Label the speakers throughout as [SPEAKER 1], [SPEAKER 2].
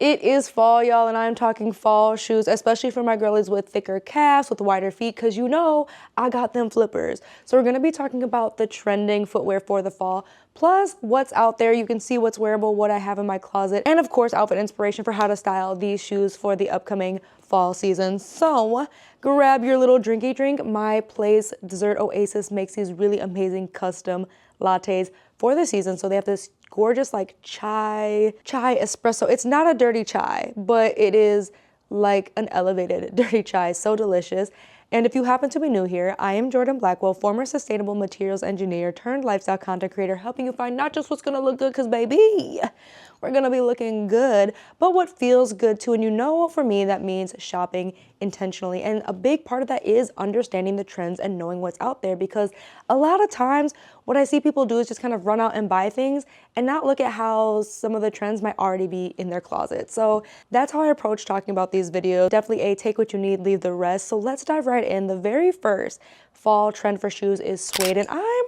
[SPEAKER 1] It is fall, y'all, and I'm talking fall shoes, especially for my girlies with thicker calves, with wider feet, because you know I got them flippers. So we're going to be talking about the trending footwear for the fall, plus what's out there. You can see what's wearable, what I have in my closet, and of course, outfit inspiration for how to style these shoes for the upcoming fall season. So grab your little drinky drink. My place, Dessert Oasis, makes these really amazing custom lattes for the season. So they have this gorgeous like chai espresso. It's not a dirty chai, but it is like an elevated dirty chai. So delicious. And if you happen to be new here, I am Jordan Blackwell, former sustainable materials engineer turned lifestyle content creator, helping you find not just what's gonna look good, because baby, we're gonna be looking good, but what feels good too. And you know, for me, that means shopping intentionally. And a big part of that is understanding the trends and knowing what's out there, because a lot of times what I see people do is just kind of run out and buy things and not look at how some of the trends might already be in their closet. So that's how I approach talking about these videos. Definitely take what you need, leave the rest. So let's dive right in. The very first fall trend for shoes is suede, and I'm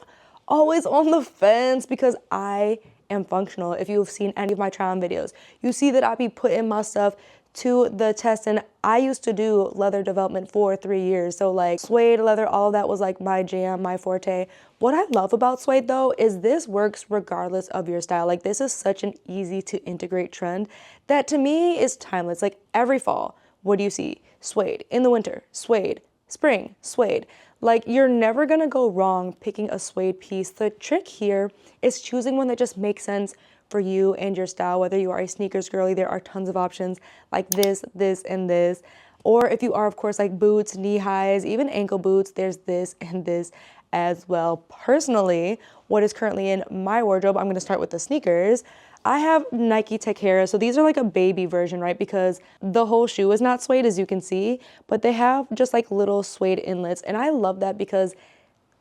[SPEAKER 1] always on the fence because I am functional. If you've seen any of my try on videos, you see that I be putting my stuff to the test, and I used to do leather development for 3 years. So like suede, leather, all of that was like my jam, my forte. What I love about suede though is this works regardless of your style. Like this is such an easy to integrate trend that to me is timeless. Like every fall, what do you see? Suede. In the winter, suede. Spring, suede. Like you're never gonna go wrong picking a suede piece. The trick here is choosing one that just makes sense for you and your style. Whether you are a sneakers girly, there are tons of options like this, and this. Or if you are, of course, like boots, knee highs, even ankle boots, there's this and this as well. Personally, what is currently in my wardrobe, I'm gonna start with the sneakers. I have Nike Techera, so these are like a baby version, right? Because the whole shoe is not suede, as you can see, but they have just like little suede inlets. And I love that because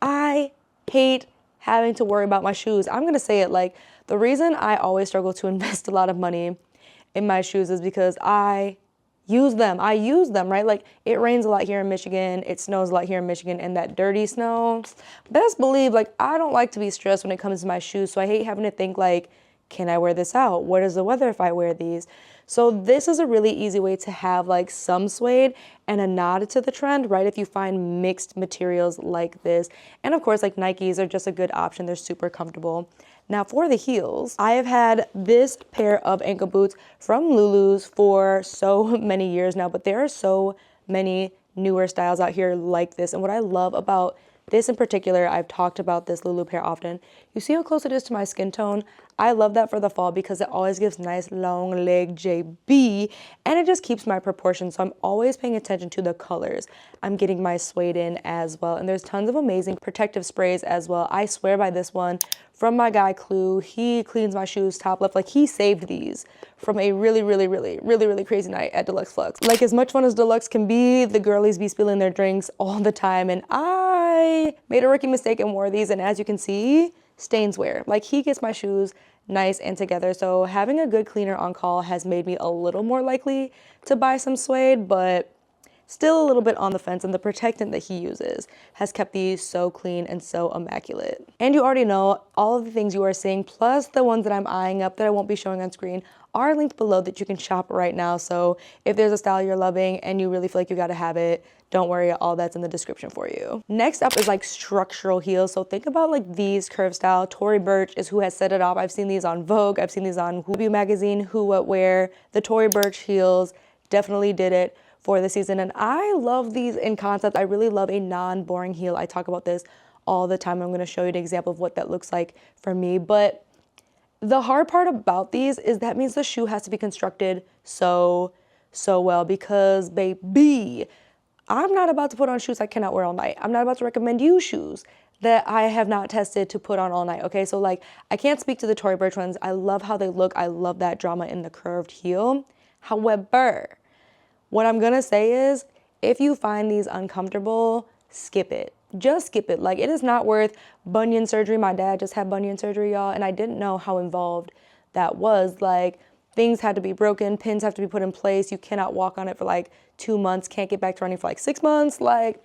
[SPEAKER 1] I hate having to worry about my shoes. I'm gonna say it, like the reason I always struggle to invest a lot of money in my shoes is because I use them, right? Like it rains a lot here in Michigan, it snows a lot here in Michigan, and that dirty snow, best believe, like I don't like to be stressed when it comes to my shoes. So I hate having to think like, can I wear this out? What is the weather if I wear these? So this is a really easy way to have like some suede and a nod to the trend, right? If you find mixed materials like this. And of course, like Nikes are just a good option. They're super comfortable. Now for the heels, I have had this pair of ankle boots from Lulu's for so many years now, but there are so many newer styles out here like this. And what I love about this in particular, I've talked about this Lulu pair often. You see how close it is to my skin tone? I love that for the fall because it always gives nice long leg JB, and it just keeps my proportions. So I'm always paying attention to the colors I'm getting my suede in as well. And there's tons of amazing protective sprays as well. I swear by this one from my guy Clue. He cleans my shoes top left. Like he saved these from a really crazy night at Deluxe Flux. Like as much fun as Deluxe can be, the girlies be spilling their drinks all the time, and I made a rookie mistake and wore these, and as you can see, stains wear. Like he gets my shoes nice and together. So having a good cleaner on call has made me a little more likely to buy some suede, but still a little bit on the fence, and the protectant that he uses has kept these so clean and so immaculate. And you already know all of the things you are seeing, plus the ones that I'm eyeing up that I won't be showing on screen, are linked below that you can shop right now. So if there's a style you're loving and you really feel like you gotta have it, don't worry, all that's in the description for you. Next up is like structural heels. So think about like these curve style. Tory Burch is who has set it off. I've seen these on Vogue, I've seen these on W Magazine, Who What Wear. The Tory Burch heels definitely did it for the season, and I love these in concept. I really love a non-boring heel. I talk about this all the time. I'm gonna show you an example of what that looks like for me, but the hard part about these is that means the shoe has to be constructed so well, because baby, I'm not about to put on shoes I cannot wear all night. I'm not about to recommend you shoes that I have not tested to put on all night, okay? So like, I can't speak to the Tory Burch ones. I love how they look. I love that drama in the curved heel. However, what I'm gonna say is, if you find these uncomfortable, skip it. Just skip it. Like it is not worth bunion surgery. My dad just had bunion surgery, y'all, and I didn't know how involved that was. Like things had to be broken, pins have to be put in place. You cannot walk on it for like 2 months, can't get back to running for like 6 months. Like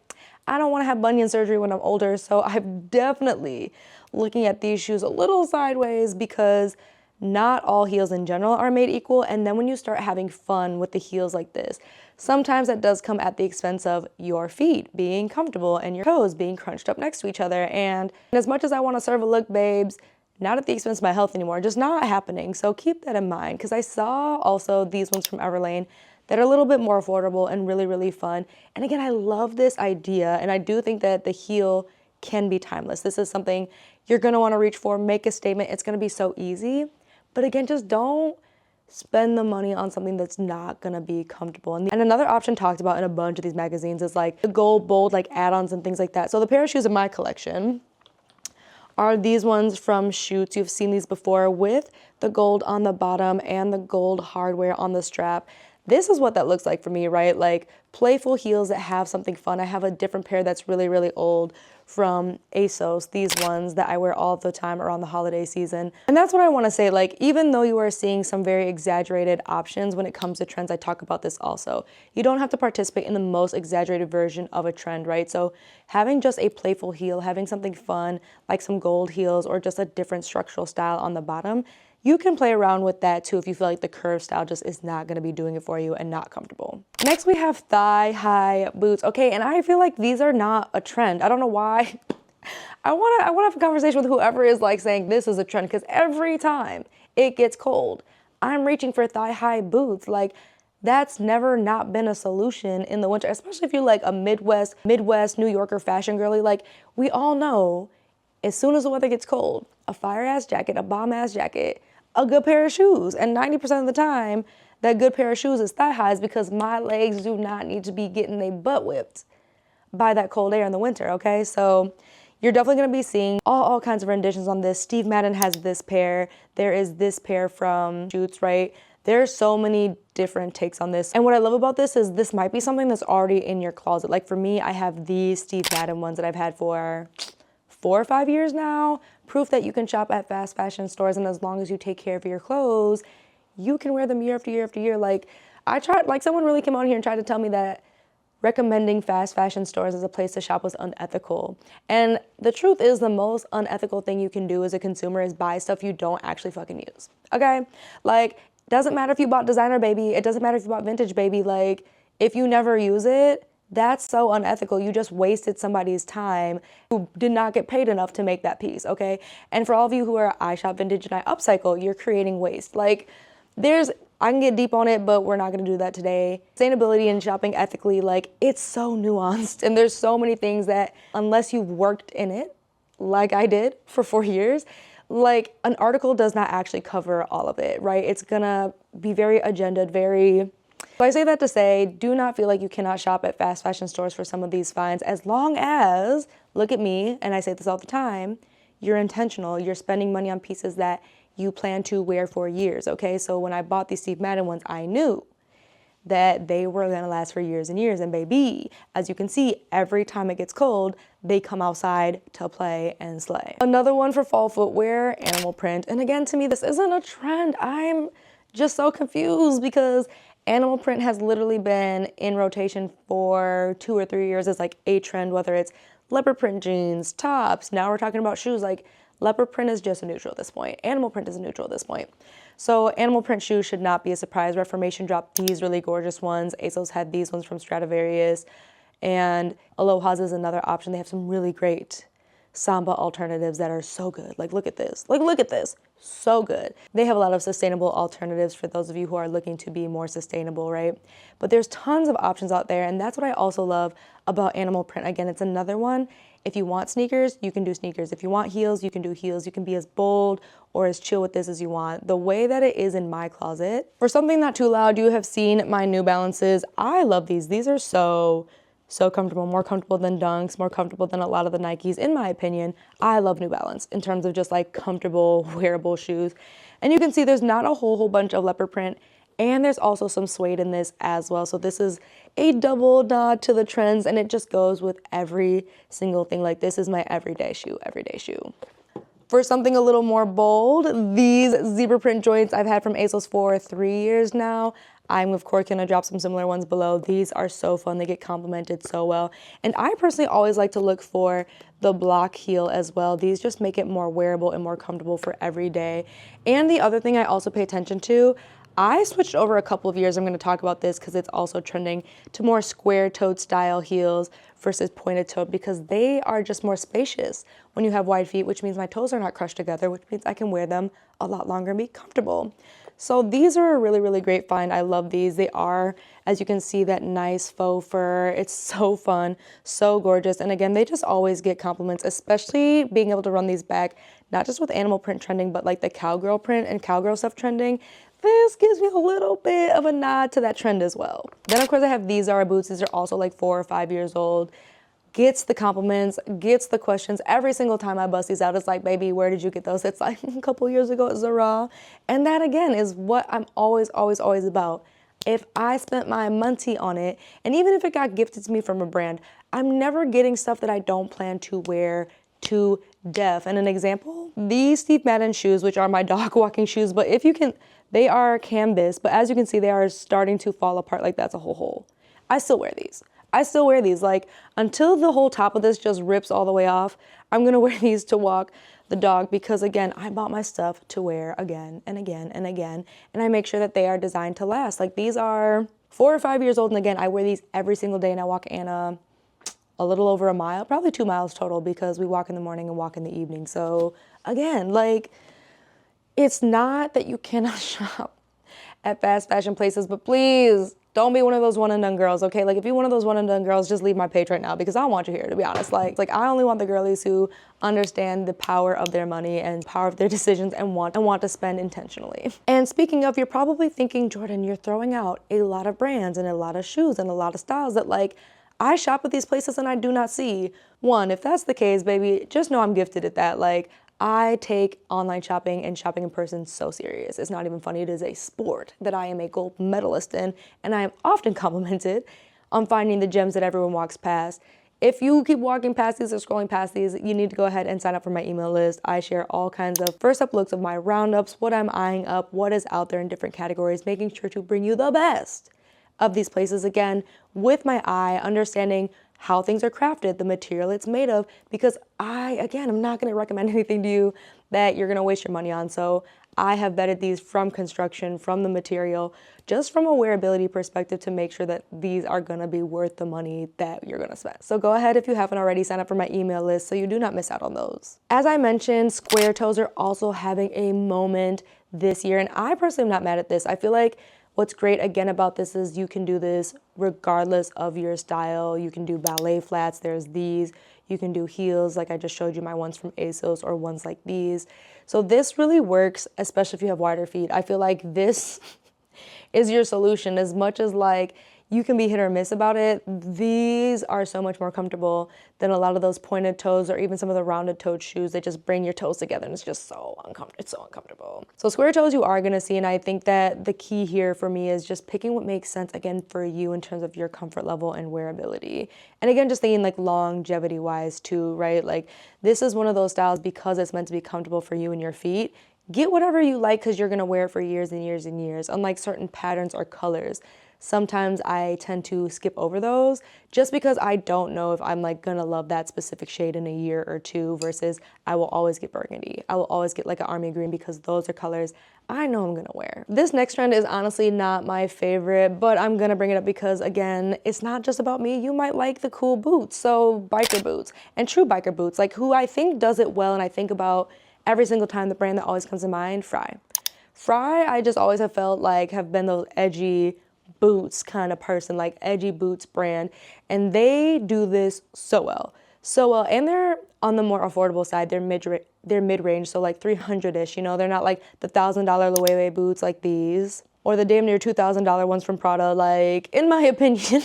[SPEAKER 1] I don't wanna have bunion surgery when I'm older. So I'm definitely looking at these shoes a little sideways because not all heels in general are made equal. And then when you start having fun with the heels like this, sometimes that does come at the expense of your feet being comfortable and your toes being crunched up next to each other. And as much as I want to serve a look, babes, not at the expense of my health anymore, just not happening. So keep that in mind, because I saw also these ones from Everlane that are a little bit more affordable and really, really fun. And again, I love this idea, and I do think that the heel can be timeless. This is something you're gonna wanna reach for, make a statement. It's gonna be so easy. But again, just don't spend the money on something that's not gonna be comfortable. And another option talked about in a bunch of these magazines is like the gold, bold, like add-ons and things like that. So the pair of shoes in my collection are these ones from Suede. You've seen these before with the gold on the bottom and the gold hardware on the strap. This is what that looks like for me, right? Like playful heels that have something fun. I have a different pair that's really, really old from ASOS, these ones that I wear all the time around the holiday season. And that's what I want to say, like, even though you are seeing some very exaggerated options when it comes to trends, I talk about this also. You don't have to participate in the most exaggerated version of a trend, right? So having just a playful heel, having something fun, like some gold heels or just a different structural style on the bottom, you can play around with that too if you feel like the curve style just is not gonna be doing it for you and not comfortable. Next we have thigh-high boots. Okay, and I feel like these are not a trend. I don't know why. I wanna have a conversation with whoever is like saying this is a trend, because every time it gets cold, I'm reaching for thigh-high boots. Like, that's never not been a solution in the winter, especially if you're like a Midwest New Yorker fashion girly. Like, we all know as soon as the weather gets cold, a fire-ass jacket, a bomb-ass jacket, a good pair of shoes. And 90% of the time, that good pair of shoes is thigh highs, because my legs do not need to be getting their butt whipped by that cold air in the winter, okay? So you're definitely gonna be seeing all kinds of renditions on this. Steve Madden has this pair. There is this pair from Suede, right? There's so many different takes on this. And what I love about this is this might be something that's already in your closet. Like for me, I have these Steve Madden ones that I've had for 4 or 5 years now. Proof that you can shop at fast fashion stores, and as long as you take care of your clothes, you can wear them year after year after year. Like someone really came on here and tried to tell me that recommending fast fashion stores as a place to shop was unethical. And the truth is, the most unethical thing you can do as a consumer is buy stuff you don't actually fucking use, okay? Like, doesn't matter if you bought designer, baby. It doesn't matter if you bought vintage, baby. Like, if you never use it, that's so unethical. You just wasted somebody's time who did not get paid enough to make that piece, okay? And for all of you who are I shop vintage and I upcycle, you're creating waste. Like, I can get deep on it, but we're not gonna do that today. Sustainability and shopping ethically, like, it's so nuanced, and there's so many things that unless you've worked in it, like I did for 4 years, like, an article does not actually cover all of it, right? It's gonna be very agendaed, So I say that to say, do not feel like you cannot shop at fast fashion stores for some of these finds, as long as, look at me, and I say this all the time, you're intentional, you're spending money on pieces that you plan to wear for years, okay? So when I bought these Steve Madden ones, I knew that they were gonna last for years and years. And baby, as you can see, every time it gets cold, they come outside to play and slay. Another one for fall footwear, animal print. And again, to me, this isn't a trend. I'm just so confused, because animal print has literally been in rotation for 2 or 3 years as like a trend, whether it's leopard print jeans, tops. Now we're talking about shoes. Like, leopard print is just a neutral at this point. Animal print is a neutral at this point. So animal print shoes should not be a surprise. Reformation dropped these really gorgeous ones. ASOS had these ones from Stradivarius. And Aloha's is another option. They have some really great Samba alternatives that are so good. Like, look at this. Like, look at this. So good. They have a lot of sustainable alternatives for those of you who are looking to be more sustainable, right? But there's tons of options out there, and that's what I also love about animal print. Again, it's another one. If you want sneakers, you can do sneakers. If you want heels, you can do heels. You can be as bold or as chill with this as you want. The way that it is in my closet. For something not too loud, you have seen my New Balances. I love these. These are so comfortable, more comfortable than Dunks, more comfortable than a lot of the Nikes, in my opinion. I love New Balance in terms of just like comfortable, wearable shoes. And you can see there's not a whole bunch of leopard print, and there's also some suede in this as well. So this is a double nod to the trends, and it just goes with every single thing. Like, this is my everyday shoe, everyday shoe. For something a little more bold, these zebra print joints I've had from ASOS for 3 years now. I'm of course gonna drop some similar ones below. These are so fun, they get complimented so well. And I personally always like to look for the block heel as well. These just make it more wearable and more comfortable for every day. And the other thing I also pay attention to, I switched over a couple of years, I'm gonna talk about this because it's also trending, to more square-toed style heels versus pointed-toed because they are just more spacious when you have wide feet, which means my toes are not crushed together, which means I can wear them a lot longer and be comfortable. So these are a really, really great find. I love these. They are, as you can see, that nice faux fur. It's so fun, so gorgeous. And again, they just always get compliments, especially being able to run these back, not just with animal print trending, but like the cowgirl print and cowgirl stuff trending. This gives me a little bit of a nod to that trend as well. Then of course I have these Zara boots. These are also like 4 or 5 years old. Gets the compliments, gets the questions. Every single time I bust these out, it's like, baby, where did you get those? It's like a couple years ago at Zara. And that again is what I'm always about. If I spent my money on it, and even if it got gifted to me from a brand, I'm never getting stuff that I don't plan to wear to death. And an example, these Steve Madden shoes, which are my dog walking shoes, but if you can, they are canvas, but as you can see, they are starting to fall apart like that's a whole hole. I still wear these. I still wear these. Like, until the whole top of this just rips all the way off, I'm gonna wear these to walk the dog because, again, I bought my stuff to wear again and again and again, and I make sure that they are designed to last. Like, these are 4 or 5 years old, and again, I wear these every single day, and I walk Anna a little over a mile, probably 2 miles total because we walk in the morning and walk in the evening. So, again, like, it's not that you cannot shop at fast fashion places, but please don't be one of those one and done girls, okay? Like, if you're one of those one and done girls, just leave my page right now because I don't want you here, to be honest. Like I only want the girlies who understand the power of their money and power of their decisions and want to spend intentionally. And speaking of, you're probably thinking, Jordan, you're throwing out a lot of brands and a lot of shoes and a lot of styles that, like, I shop at these places and I do not see. One, if that's the case, baby, just know I'm gifted at that. Like, I take online shopping and shopping in person so serious. It's not even funny. It is a sport that I am a gold medalist in, and I am often complimented on finding the gems that everyone walks past. If you keep walking past these or scrolling past these, you need to go ahead and sign up for my email list. I share all kinds of first up looks of my roundups, what I'm eyeing up, what is out there in different categories, making sure to bring you the best of these places, again, with my eye, understanding how things are crafted, the material it's made of, because I'm not gonna recommend anything to you that you're gonna waste your money on. So I have vetted these from construction, from the material, just from a wearability perspective to make sure that these are gonna be worth the money that you're gonna spend. So go ahead, if you haven't already, sign up for my email list so you do not miss out on those. As I mentioned, square toes are also having a moment this year, and I personally am not mad at this. I feel like what's great again about this is you can do this regardless of your style. You can do ballet flats, there's these. You can do heels, like I just showed you my ones from ASOS, or ones like these. So this really works, especially if you have wider feet. I feel like this is your solution. As much as like you can be hit or miss about it, these are so much more comfortable than a lot of those pointed toes or even some of the rounded toed shoes that just bring your toes together, and it's just so uncomfortable. It's so uncomfortable. So square toes you are gonna see, and I think that the key here for me is just picking what makes sense again for you in terms of your comfort level and wearability. And again, just thinking like longevity wise too, right? Like, this is one of those styles because it's meant to be comfortable for you and your feet. Get whatever you like because you're gonna wear it for years and years and years, unlike certain patterns or colors. Sometimes I tend to skip over those just because I don't know if I'm like gonna love that specific shade in a year or two, versus I will always get burgundy. I will always get like an army green because those are colors I know I'm gonna wear. This next trend is honestly not my favorite, but I'm gonna bring it up because, again, it's not just about me. You might like the cool boots, so biker boots and true biker boots, like who I think does it well and I think about every single time, the brand that always comes to mind, Fry. Fry, I just always have felt like have been those edgy boots kind of person, like edgy boots brand, and they do this so well, and they're on the more affordable side. They're mid-range, so like 300-ish, you know, they're not like the $1,000 Loewe boots like these, or the damn near $2,000 ones from Prada. Like, in my opinion,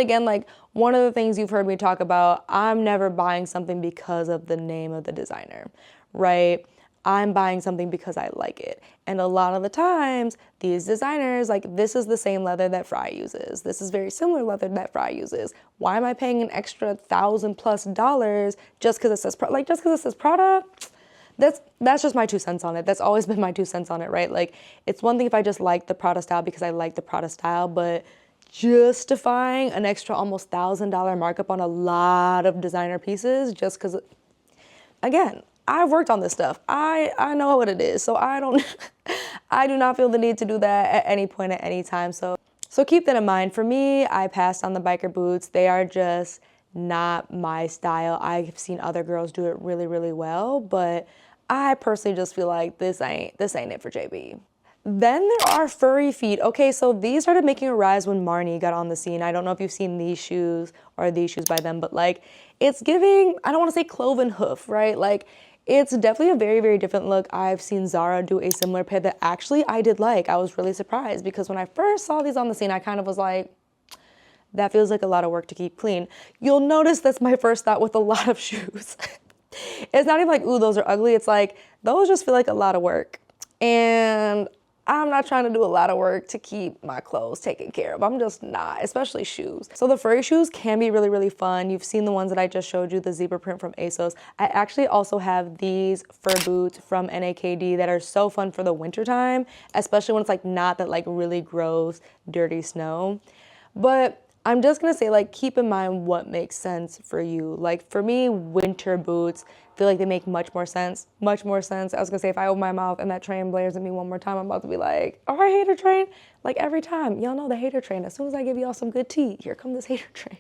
[SPEAKER 1] again, like, one of the things you've heard me talk about, I'm never buying something because of the name of the designer, right? I'm buying something because I like it. And a lot of the times, these designers, like, this is the same leather that Fry uses. This is very similar leather that Fry uses. Why am I paying an extra $1,000+ just because it says Prada? That's just my 2 cents on it. That's always been my 2 cents on it, right? Like, it's one thing if I just like the Prada style because I like the Prada style, but justifying an extra almost $1,000 markup on a lot of designer pieces just because, again, I've worked on this stuff. I know what it is, so I don't, I do not feel the need to do that at any point at any time. So keep that in mind. For me, I passed on the biker boots. They are just not my style. I've seen other girls do it really, really well, but I personally just feel like this ain't it for JB. Then there are furry feet. Okay, so these started making a rise when Marnie got on the scene. I don't know if you've seen these shoes or these shoes by them, but like, it's giving, I don't want to say cloven hoof, right? Like, it's definitely a very, very different look. I've seen Zara do a similar pair that actually I did like. I was really surprised because when I first saw these on the scene, I kind of was like, that feels like a lot of work to keep clean. You'll notice that's my first thought with a lot of shoes. It's not even like, ooh, those are ugly. It's like, those just feel like a lot of work. And I'm not trying to do a lot of work to keep my clothes taken care of. I'm just not, especially shoes. So the furry shoes can be really, really fun. You've seen the ones that I just showed you, the zebra print from ASOS. I actually also have these fur boots from NAKD that are so fun for the winter time, especially when it's like not that like really gross, dirty snow. But I'm just gonna say, like, keep in mind what makes sense for you. Like, for me, winter boots feel like they make much more sense. I was gonna say, if I open my mouth and that train blares at me one more time, I'm about to be like, all right, hater train. Like, every time, y'all know the hater train. As soon as I give y'all some good tea, here come this hater train.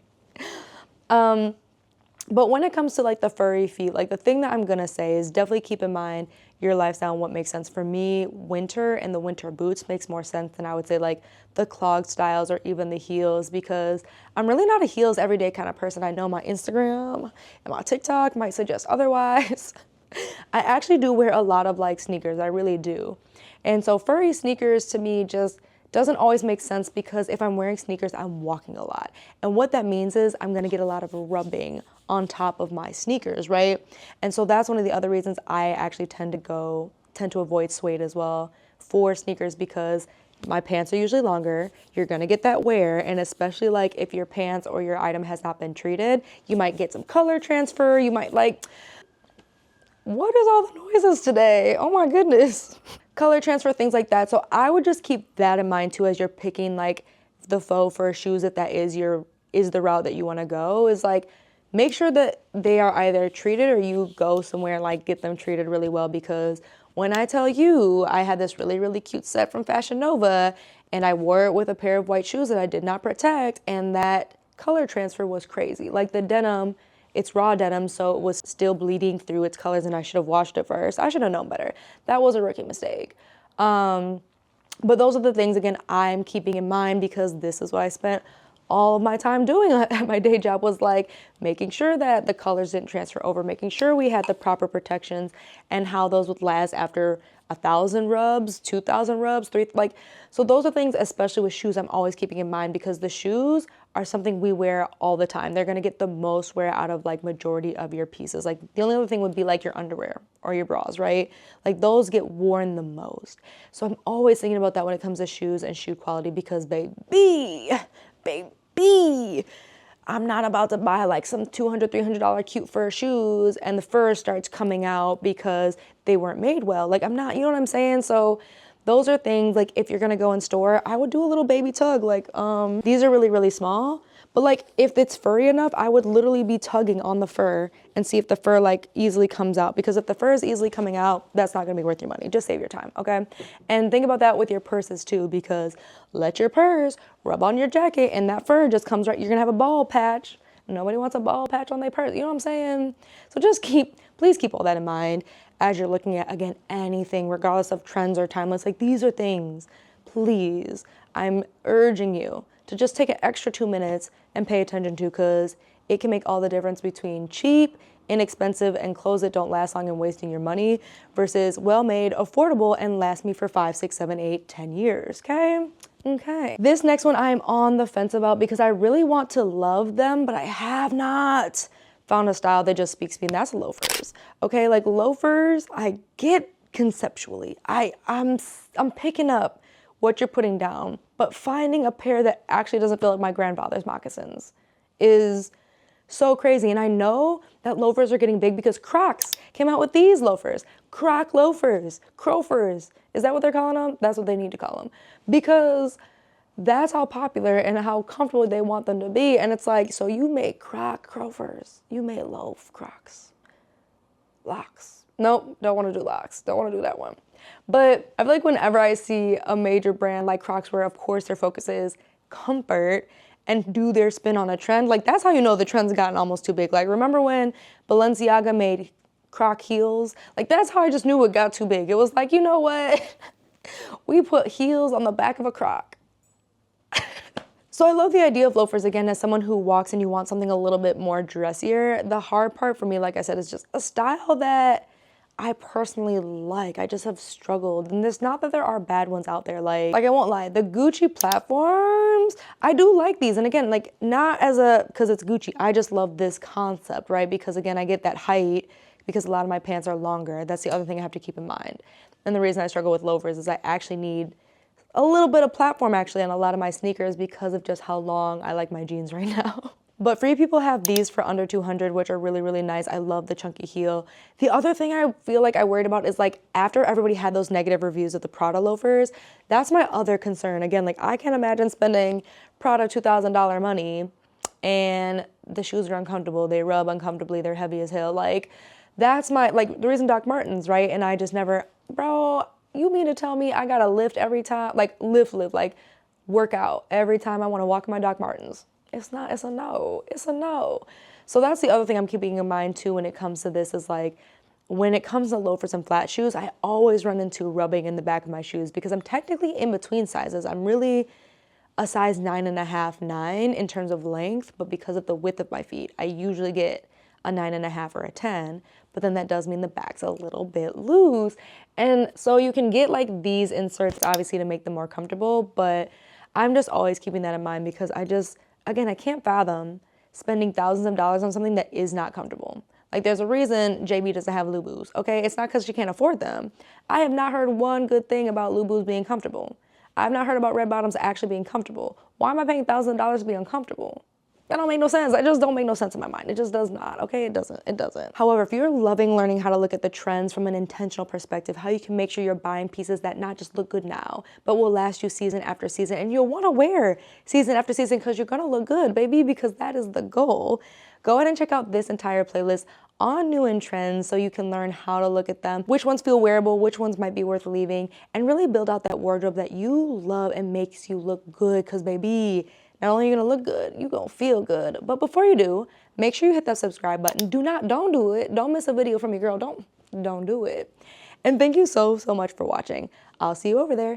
[SPEAKER 1] But when it comes to like the furry feet, like the thing that I'm gonna say is definitely keep in mind your lifestyle and what makes sense. For me, winter and the winter boots makes more sense than I would say like the clog styles or even the heels, because I'm really not a heels everyday kind of person. I know my Instagram and my TikTok might suggest otherwise. I actually do wear a lot of like sneakers, I really do. And so furry sneakers to me just doesn't always make sense because if I'm wearing sneakers, I'm walking a lot. And what that means is I'm gonna get a lot of rubbing on top of my sneakers, right? And so that's one of the other reasons I actually tend to avoid suede as well for sneakers, because my pants are usually longer, you're gonna get that wear, and especially like if your pants or your item has not been treated, you might get some color transfer, you might like, what is all the noises today? Oh my goodness. Color transfer, things like that. So I would just keep that in mind too as you're picking like the faux fur shoes, if that is the route that you want to go, is like make sure that they are either treated or you go somewhere and like get them treated really well. Because when I tell you I had this really, really cute set from Fashion Nova and I wore it with a pair of white shoes that I did not protect, and that color transfer was crazy. Like the denim, it's raw denim, so it was still bleeding through its colors, and I should have washed it first. I should have known better. That was a rookie mistake. But those are the things, again, I'm keeping in mind because this is what I spent all of my time doing at my day job, was like making sure that the colors didn't transfer over, making sure we had the proper protections and how those would last after 1,000 rubs, 2,000 rubs, 3, like, so those are things, especially with shoes, I'm always keeping in mind, because the shoes are something we wear all the time. They're gonna get the most wear out of like majority of your pieces. Like the only other thing would be like your underwear or your bras, right? Like those get worn the most. So I'm always thinking about that when it comes to shoes and shoe quality, because baby, I'm not about to buy like some $200, $300 cute fur shoes and the fur starts coming out because they weren't made well. Like I'm not, you know what I'm saying? So those are things like if you're gonna go in store, I would do a little baby tug. Like these are really, really small, but like if it's furry enough, I would literally be tugging on the fur and see if the fur like easily comes out, because if the fur is easily coming out, that's not gonna be worth your money. Just save your time, okay? And think about that with your purses too, because let your purse rub on your jacket and that fur just comes right, you're gonna have a ball patch. Nobody wants a ball patch on their purse, you know what I'm saying? So just please keep all that in mind as you're looking at, again, anything, regardless of trends or timeless. Like these are things, please, I'm urging you to just take an extra 2 minutes and pay attention to, because it can make all the difference between cheap, inexpensive, and clothes that don't last long and wasting your money versus well-made, affordable, and last me for 5, 6, 7, 8, 10 years, okay? Okay. This next one I'm on the fence about because I really want to love them, but I have not found a style that just speaks to me, and that's loafers. Okay, like loafers, I get conceptually. I'm picking up what you're putting down, but finding a pair that actually doesn't feel like my grandfather's moccasins is So crazy. And I know that loafers are getting big because Crocs came out with these loafers. Croc loafers, crofers. Is that what they're calling them? That's what they need to call them. Because that's how popular and how comfortable they want them to be. And it's like, so you made Croc crofers. You made loaf Crocs. Locks. Nope, don't want to do locks. Don't want to do that one. But I feel like whenever I see a major brand like Crocs, where of course their focus is comfort and do their spin on a trend, like that's how you know the trend's gotten almost too big. Like remember when Balenciaga made Croc heels? Like that's how I just knew it got too big. It was like, you know what? We put heels on the back of a Croc. So I love the idea of loafers again as someone who walks and you want something a little bit more dressier. The hard part for me, like I said, is just a style that I personally like. I just have struggled. And it's not that there are bad ones out there. Like I won't lie, the Gucci platforms, I do like these. And again, like not as because it's Gucci. I just love this concept, right? Because again, I get that height because a lot of my pants are longer. That's the other thing I have to keep in mind. And the reason I struggle with loafers is I actually need a little bit of platform actually on a lot of my sneakers because of just how long I like my jeans right now. But Free People have these for under 200, which are really, really nice. I love the chunky heel. The other thing I feel like I worried about is like after everybody had those negative reviews of the Prada loafers, that's my other concern. Again, like I can't imagine spending Prada $2,000 money and the shoes are uncomfortable. They rub uncomfortably. They're heavy as hell. Like that's my, like the reason Doc Martens, right? And I just never, bro, you mean to tell me I gotta lift every time, like lift, like work out every time I wanna walk in my Doc Martens? It's not, it's a no, it's a no. So that's the other thing I'm keeping in mind too when it comes to this is like, when it comes to loafers and flat shoes, I always run into rubbing in the back of my shoes because I'm technically in between sizes. I'm really a size 9.5, 9 in terms of length, but because of the width of my feet, I usually get a 9.5 or a 10, but then that does mean the back's a little bit loose. And so you can get like these inserts obviously to make them more comfortable, but I'm just always keeping that in mind because again, I can't fathom spending thousands of dollars on something that is not comfortable. Like there's a reason JB doesn't have Lubus, okay? It's not because she can't afford them. I have not heard one good thing about Lubus being comfortable. I've not heard about red bottoms actually being comfortable. Why am I paying thousands of dollars to be uncomfortable? That don't make no sense. It just don't make no sense in my mind. It just does not, okay? It doesn't. However, if you're loving learning how to look at the trends from an intentional perspective, how you can make sure you're buying pieces that not just look good now, but will last you season after season, and you'll wanna wear season after season because you're gonna look good, baby, because that is the goal. Go ahead and check out this entire playlist on new and trends so you can learn how to look at them, which ones feel wearable, which ones might be worth leaving, and really build out that wardrobe that you love and makes you look good because, baby, not only are you gonna look good, you're gonna feel good. But before you do, make sure you hit that subscribe button. Don't do it. Don't miss a video from your girl. Don't do it. And thank you so much for watching. I'll see you over there.